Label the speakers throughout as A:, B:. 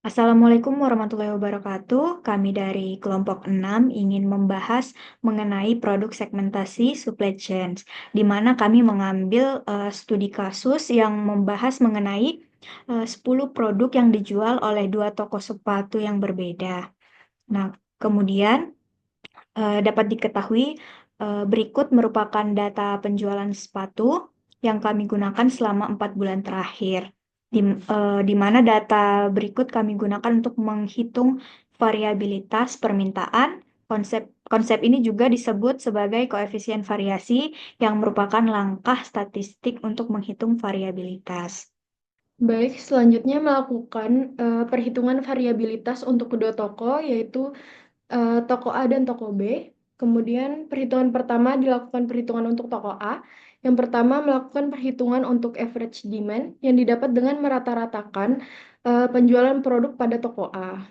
A: Assalamualaikum warahmatullahi wabarakatuh. Kami dari kelompok 6 ingin membahas mengenai produk segmentasi supply chains, di mana kami mengambil studi kasus yang membahas mengenai 10 produk yang dijual oleh dua toko sepatu yang berbeda. Nah, kemudian dapat diketahui berikut merupakan data penjualan sepatu yang kami gunakan selama 4 bulan terakhir. Di mana data berikut kami gunakan untuk menghitung variabilitas permintaan. Konsep ini juga disebut sebagai koefisien variasi yang merupakan langkah statistik untuk menghitung variabilitas.
B: Baik, selanjutnya melakukan perhitungan variabilitas untuk kedua toko, yaitu toko A dan toko B. Kemudian perhitungan pertama dilakukan perhitungan untuk toko A. Yang pertama melakukan perhitungan untuk average demand yang didapat dengan merata-ratakan penjualan produk pada toko A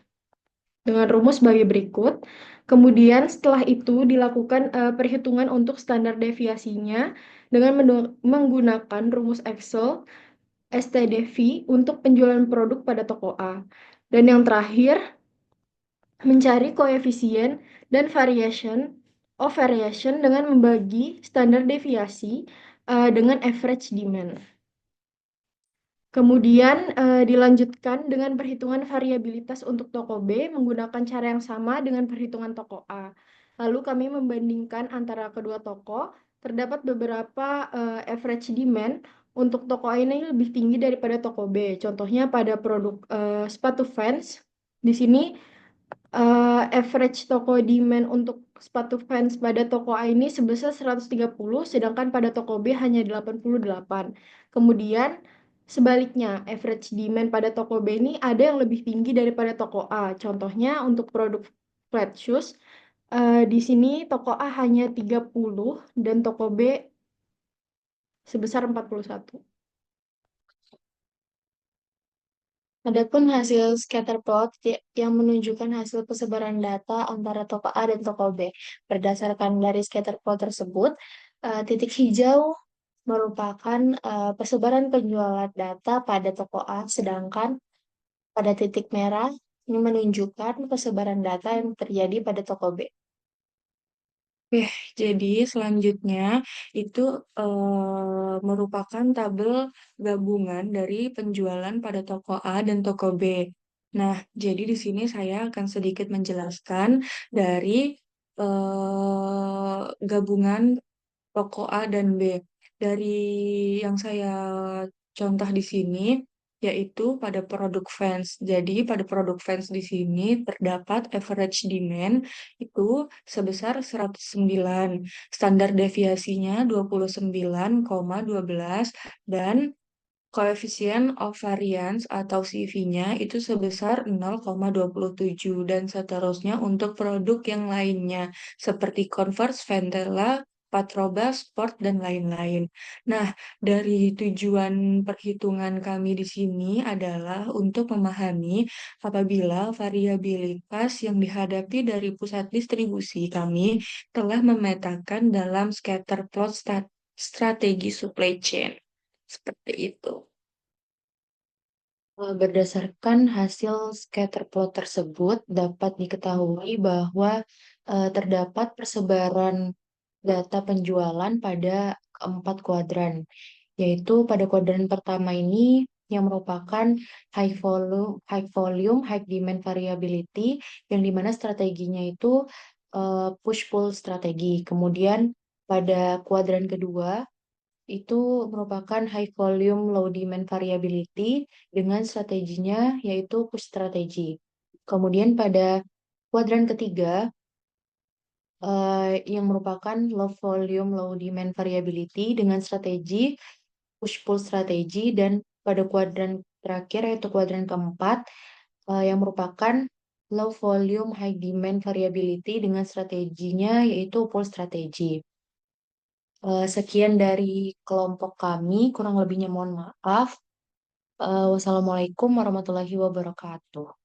B: dengan rumus sebagai berikut. Kemudian setelah itu dilakukan perhitungan untuk standar deviasinya dengan menggunakan rumus Excel STDV untuk penjualan produk pada toko A. Dan yang terakhir, mencari koefisien dan variation dengan membagi standar deviasi dengan average demand. Kemudian dilanjutkan dengan perhitungan variabilitas untuk toko B menggunakan cara yang sama dengan perhitungan toko A. Lalu kami membandingkan antara kedua toko, terdapat beberapa average demand untuk toko A ini lebih tinggi daripada toko B. Contohnya pada produk sepatu Vans, di sini average toko demand untuk sepatu Vans pada toko A ini sebesar 130, sedangkan pada toko B hanya 88. Kemudian sebaliknya, average demand pada toko B ini ada yang lebih tinggi daripada toko A. Contohnya untuk produk flat shoes, di sini toko A hanya 30 dan toko B sebesar 41.
C: Adapun hasil scatter plot yang menunjukkan hasil persebaran data antara toko A dan toko B. Berdasarkan dari scatter plot tersebut, titik hijau merupakan persebaran penjualan data pada toko A, sedangkan pada titik merah ini menunjukkan persebaran data yang terjadi pada toko B.
D: Oke, jadi selanjutnya itu merupakan tabel gabungan dari penjualan pada toko A dan toko B. Nah, jadi di sini saya akan sedikit menjelaskan dari gabungan toko A dan B. Dari yang saya contoh di sini, yaitu pada produk Vans. Jadi pada produk Vans di sini terdapat average demand itu sebesar 109. Standar deviasinya 29,12 dan koefisien of variance atau CV-nya itu sebesar 0,27 dan seterusnya untuk produk yang lainnya seperti Converse, Ventela, Patrobas, Sport, dan lain-lain. Nah, dari tujuan perhitungan kami di sini adalah untuk memahami apabila variabilitas yang dihadapi dari pusat distribusi kami telah memetakan dalam scatter plot strategi supply chain. Seperti itu.
C: Berdasarkan hasil scatter plot tersebut, dapat diketahui bahwa terdapat persebaran data penjualan pada keempat kuadran, yaitu pada kuadran pertama ini yang merupakan high demand variability, yang dimana strateginya itu push-pull strategi. Kemudian pada kuadran kedua itu merupakan high volume low demand variability dengan strateginya yaitu push strategi. Kemudian pada kuadran ketiga yang merupakan low volume low demand variability dengan strategi push pull strategi, dan pada kuadran terakhir yaitu kuadran keempat yang merupakan low volume high demand variability dengan strateginya yaitu pull strategi. Sekian dari kelompok kami, kurang lebihnya mohon maaf. Wassalamualaikum warahmatullahi wabarakatuh.